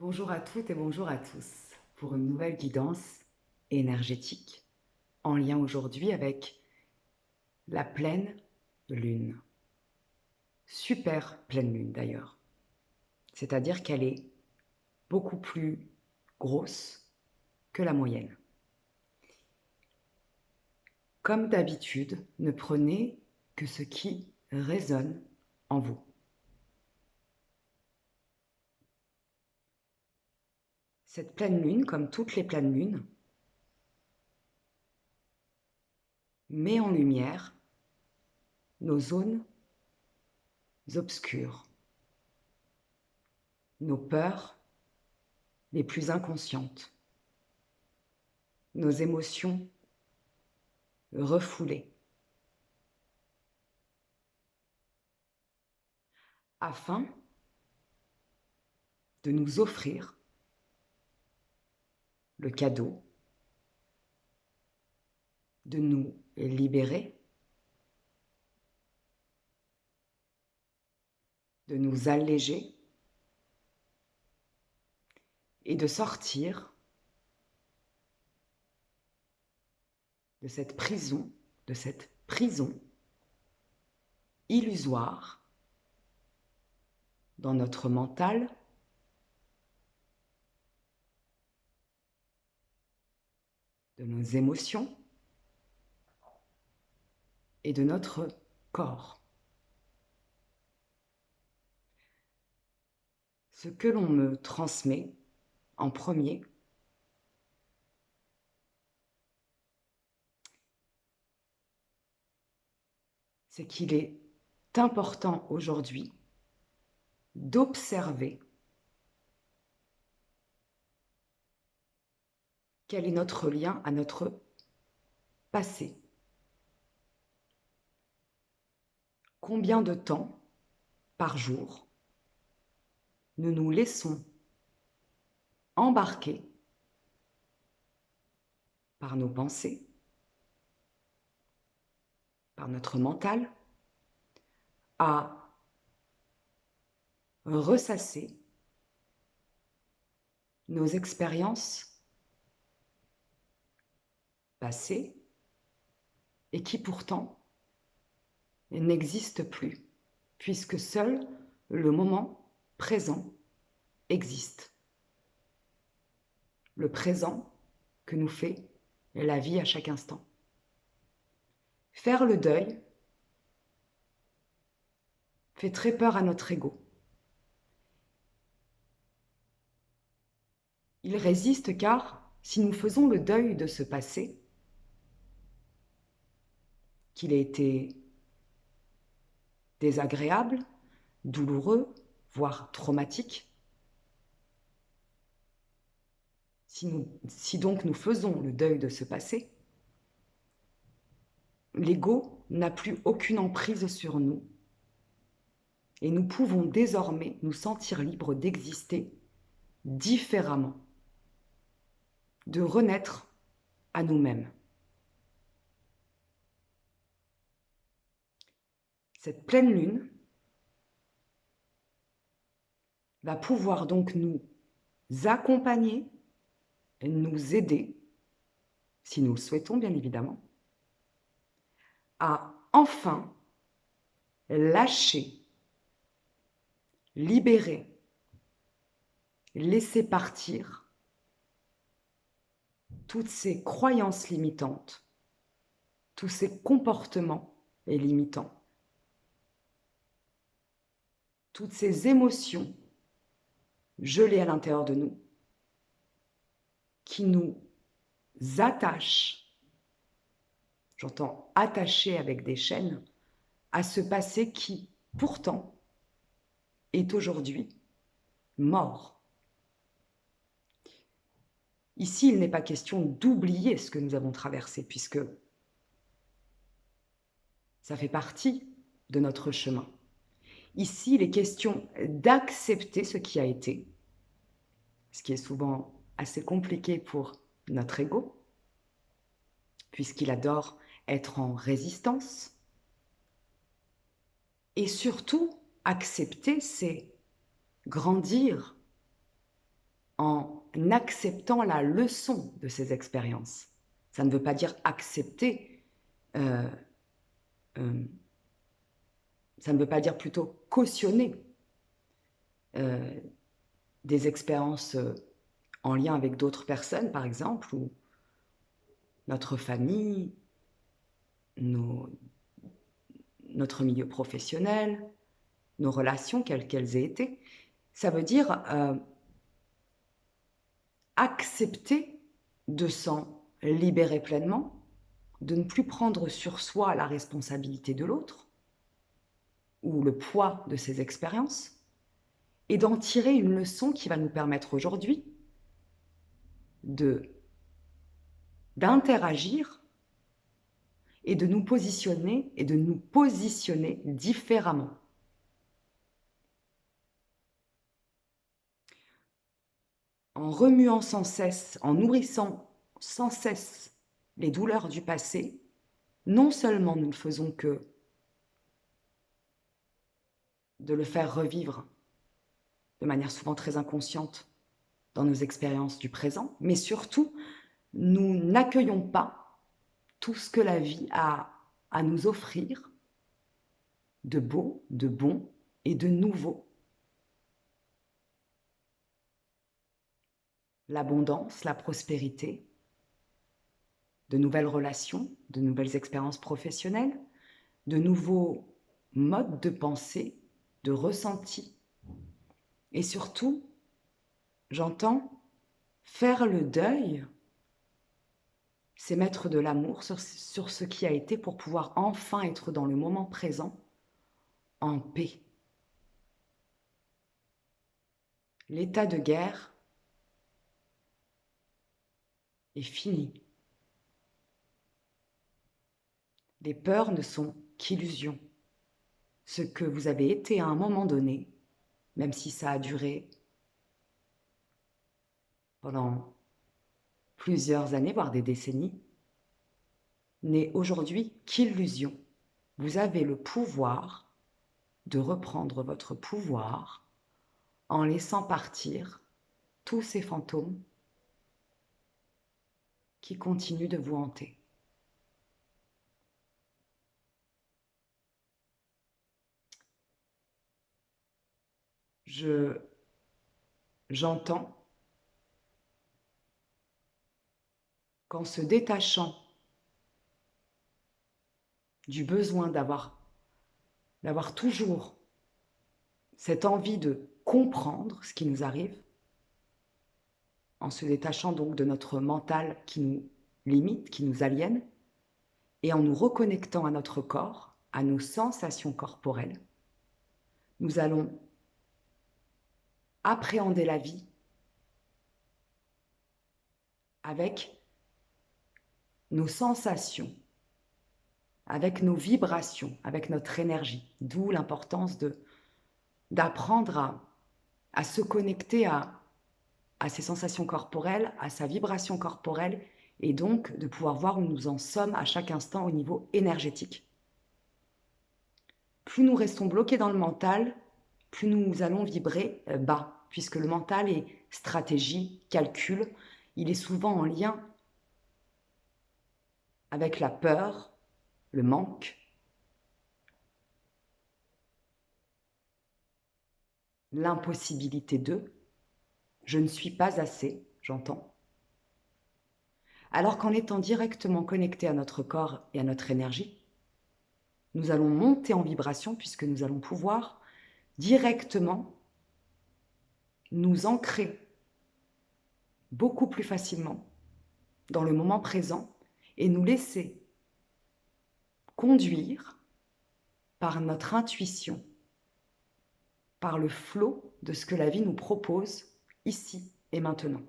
Bonjour à toutes et bonjour à tous pour une nouvelle guidance énergétique en lien aujourd'hui avec la pleine lune. Super pleine lune d'ailleurs. C'est-à-dire qu'elle est beaucoup plus grosse que la moyenne. Comme d'habitude, ne prenez que ce qui résonne en vous. Cette pleine lune, comme toutes les pleines lunes, met en lumière nos zones obscures, nos peurs les plus inconscientes, nos émotions refoulées, afin de nous offrir le cadeau de nous libérer, de nous alléger et de sortir de cette prison illusoire dans notre mental, de nos émotions et de notre corps. Ce que l'on me transmet en premier, c'est qu'il est important aujourd'hui d'observer quel est notre lien à notre passé. Combien de temps par jour nous nous laissons embarquer par nos pensées, par notre mental, à ressasser nos expériences passées et qui pourtant n'existent plus, puisque seul le moment présent existe. Le présent que nous fait la vie à chaque instant. Faire le deuil fait très peur à notre ego. Il résiste car si nous faisons le deuil de ce passé, qu'il a été désagréable, douloureux, voire traumatique, si donc nous faisons le deuil de ce passé, l'ego n'a plus aucune emprise sur nous et nous pouvons désormais nous sentir libres d'exister différemment, de renaître à nous-mêmes. Cette pleine lune va pouvoir donc nous accompagner, nous aider, si nous le souhaitons bien évidemment, à enfin lâcher, libérer, laisser partir toutes ces croyances limitantes, tous ces comportements limitants, toutes ces émotions gelées à l'intérieur de nous qui nous attachent, j'entends attacher avec des chaînes, à ce passé qui, pourtant, est aujourd'hui mort. Ici, il n'est pas question d'oublier ce que nous avons traversé, puisque ça fait partie de notre chemin. Ici, il est question d'accepter ce qui a été, ce qui est souvent assez compliqué pour notre ego, puisqu'il adore être en résistance. Et surtout, accepter, c'est grandir, en acceptant la leçon de ces expériences. Ça ne veut pas dire accepter, ça ne veut pas dire plutôt cautionner des expériences en lien avec d'autres personnes, par exemple, ou notre famille, notre milieu professionnel, nos relations, quelles qu'elles aient été. Ça veut dire accepter de s'en libérer pleinement, de ne plus prendre sur soi la responsabilité de l'autre ou le poids de ses expériences, et d'en tirer une leçon qui va nous permettre aujourd'hui d'interagir et de nous positionner différemment. En remuant sans cesse, en nourrissant sans cesse les douleurs du passé, non seulement nous ne faisons que de le faire revivre de manière souvent très inconsciente dans nos expériences du présent, mais surtout, nous n'accueillons pas tout ce que la vie a à nous offrir de beau, de bon et de nouveau. L'abondance, la prospérité, de nouvelles relations, de nouvelles expériences professionnelles, de nouveaux modes de pensée, de ressenti. Et surtout, j'entends faire le deuil, c'est mettre de l'amour sur ce qui a été pour pouvoir enfin être dans le moment présent, en paix. L'état de guerre est fini. Les peurs ne sont qu'illusions. Ce que vous avez été à un moment donné, même si ça a duré pendant plusieurs années, voire des décennies, n'est aujourd'hui qu'illusion. Vous avez le pouvoir de reprendre votre pouvoir en laissant partir tous ces fantômes qui continuent de vous hanter. J'entends qu'en se détachant du besoin d'avoir toujours cette envie de comprendre ce qui nous arrive, en se détachant donc de notre mental qui nous limite, qui nous aliène, et en nous reconnectant à notre corps, à nos sensations corporelles, nous allons appréhender la vie avec nos sensations, avec nos vibrations, avec notre énergie, d'où l'importance d'apprendre à se connecter à ses sensations corporelles, à sa vibration corporelle, et donc de pouvoir voir où nous en sommes à chaque instant au niveau énergétique. Plus nous restons bloqués dans le mental, plus nous allons vibrer bas, puisque le mental est stratégie, calcul, il est souvent en lien avec la peur, le manque, l'impossibilité de, je ne suis pas assez, j'entends. Alors qu'en étant directement connecté à notre corps et à notre énergie, nous allons monter en vibration puisque nous allons pouvoir directement nous ancrer beaucoup plus facilement dans le moment présent et nous laisser conduire par notre intuition, par le flot de ce que la vie nous propose ici et maintenant.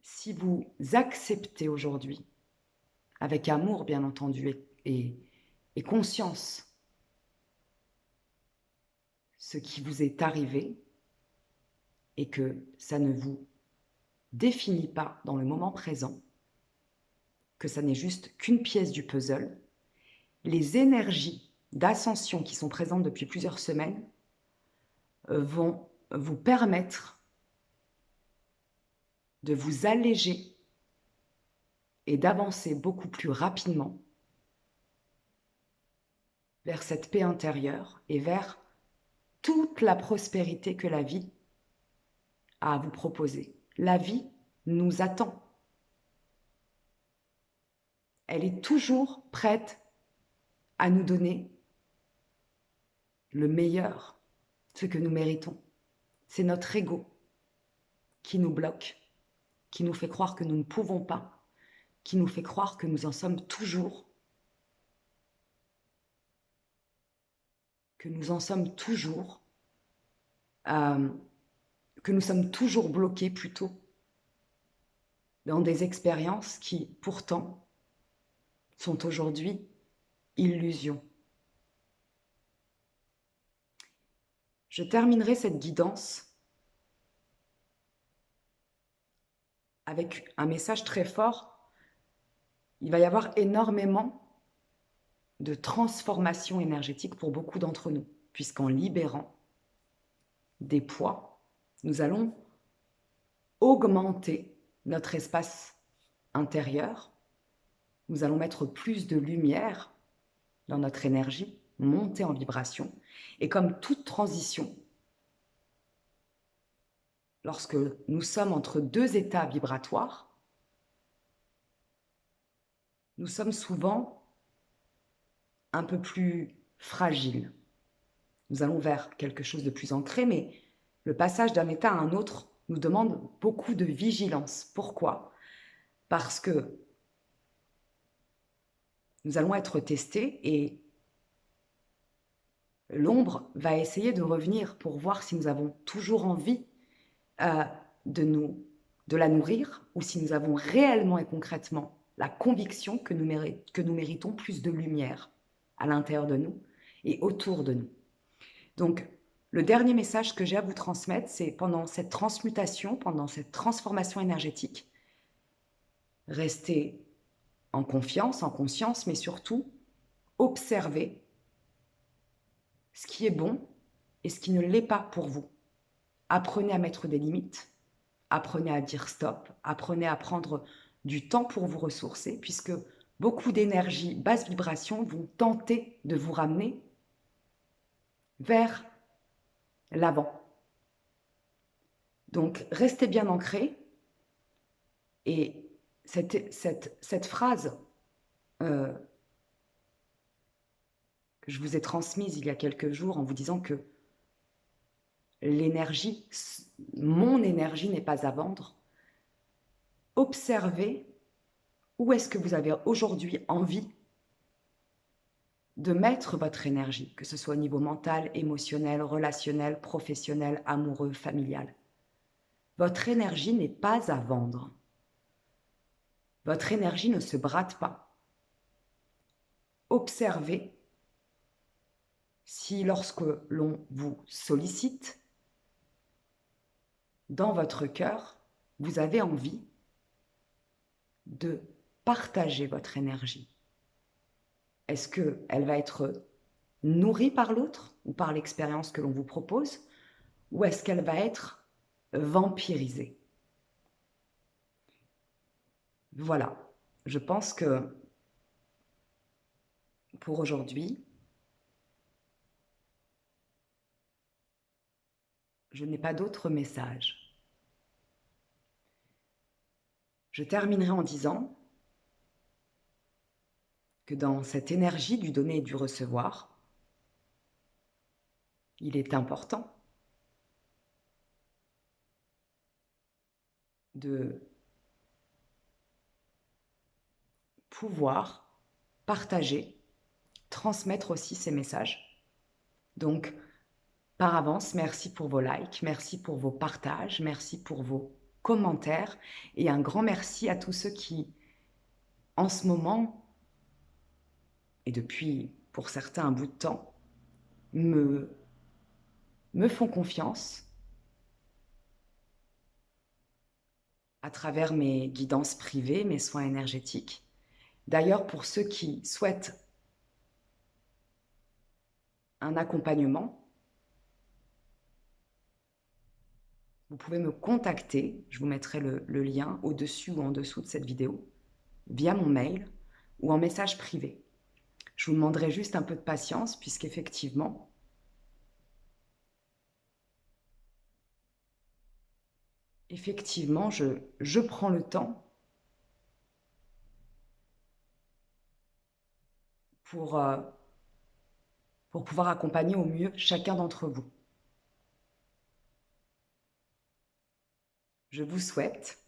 Si vous acceptez aujourd'hui, avec amour bien entendu et conscience, ce qui vous est arrivé et que ça ne vous définit pas dans le moment présent, que ça n'est juste qu'une pièce du puzzle, les énergies d'ascension qui sont présentes depuis plusieurs semaines vont vous permettre de vous alléger et d'avancer beaucoup plus rapidement vers cette paix intérieure et vers toute la prospérité que la vie a à vous proposer. La vie nous attend. Elle est toujours prête à nous donner le meilleur, ce que nous méritons. C'est notre ego qui nous bloque, qui nous fait croire que nous ne pouvons pas, qui nous fait croire que nous en sommes toujours, que nous sommes toujours bloqués plutôt dans des expériences qui, pourtant, sont aujourd'hui illusions. Je terminerai cette guidance avec un message très fort. Il va y avoir énormément de transformation énergétique pour beaucoup d'entre nous, puisqu'en libérant des poids, nous allons augmenter notre espace intérieur, nous allons mettre plus de lumière dans notre énergie, monter en vibration, et comme toute transition, lorsque nous sommes entre deux états vibratoires, nous sommes souvent un peu plus fragiles. Nous allons vers quelque chose de plus ancré, mais le passage d'un état à un autre nous demande beaucoup de vigilance. Pourquoi? Parce que nous allons être testés et l'ombre va essayer de revenir pour voir si nous avons toujours envie de la nourrir ou si nous avons réellement et concrètement la conviction que nous méritons plus de lumière à l'intérieur de nous et autour de nous. Donc, le dernier message que j'ai à vous transmettre, c'est pendant cette transmutation, pendant cette transformation énergétique, restez en confiance, en conscience, mais surtout, observez ce qui est bon et ce qui ne l'est pas pour vous. Apprenez à mettre des limites, apprenez à dire stop, apprenez à prendre du temps pour vous ressourcer, puisque beaucoup d'énergie basse vibration vont tenter de vous ramener vers l'avant. Donc, restez bien ancrés. Et cette phrase que je vous ai transmise il y a quelques jours en vous disant que mon énergie n'est pas à vendre, observez où est-ce que vous avez aujourd'hui envie de mettre votre énergie, que ce soit au niveau mental, émotionnel, relationnel, professionnel, amoureux, familial. Votre énergie n'est pas à vendre. Votre énergie ne se brade pas. Observez si lorsque l'on vous sollicite, dans votre cœur, vous avez envie de partager votre énergie. Est-ce qu'elle va être nourrie par l'autre ou par l'expérience que l'on vous propose, ou est-ce qu'elle va être vampirisée? Voilà, je pense que pour aujourd'hui, je n'ai pas d'autre message. Je terminerai en disant que dans cette énergie du donner et du recevoir, il est important de pouvoir partager, transmettre aussi ces messages. Donc, par avance, merci pour vos likes, merci pour vos partages, merci pour vos commentaires et un grand merci à tous ceux qui, en ce moment, et depuis pour certains un bout de temps, me font confiance à travers mes guidances privées, mes soins énergétiques. D'ailleurs, pour ceux qui souhaitent un accompagnement, vous pouvez me contacter. Je vous mettrai le lien au-dessus ou en dessous de cette vidéo, via mon mail ou en message privé. Je vous demanderai juste un peu de patience puisqu'effectivement, je prends le temps pour pouvoir accompagner au mieux chacun d'entre vous. Je vous souhaite,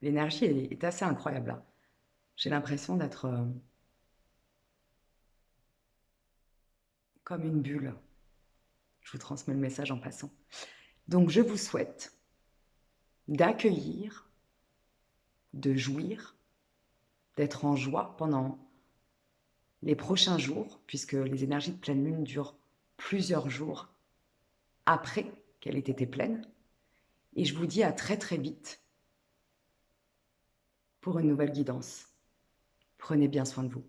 l'énergie est assez incroyable là. J'ai l'impression d'être comme une bulle. Je vous transmets le message en passant. Donc je vous souhaite d'accueillir, de jouir, d'être en joie pendant les prochains jours, puisque les énergies de pleine lune durent plusieurs jours après qu'elle ait été pleine. Et je vous dis à très très vite pour une nouvelle guidance. Prenez bien soin de vous.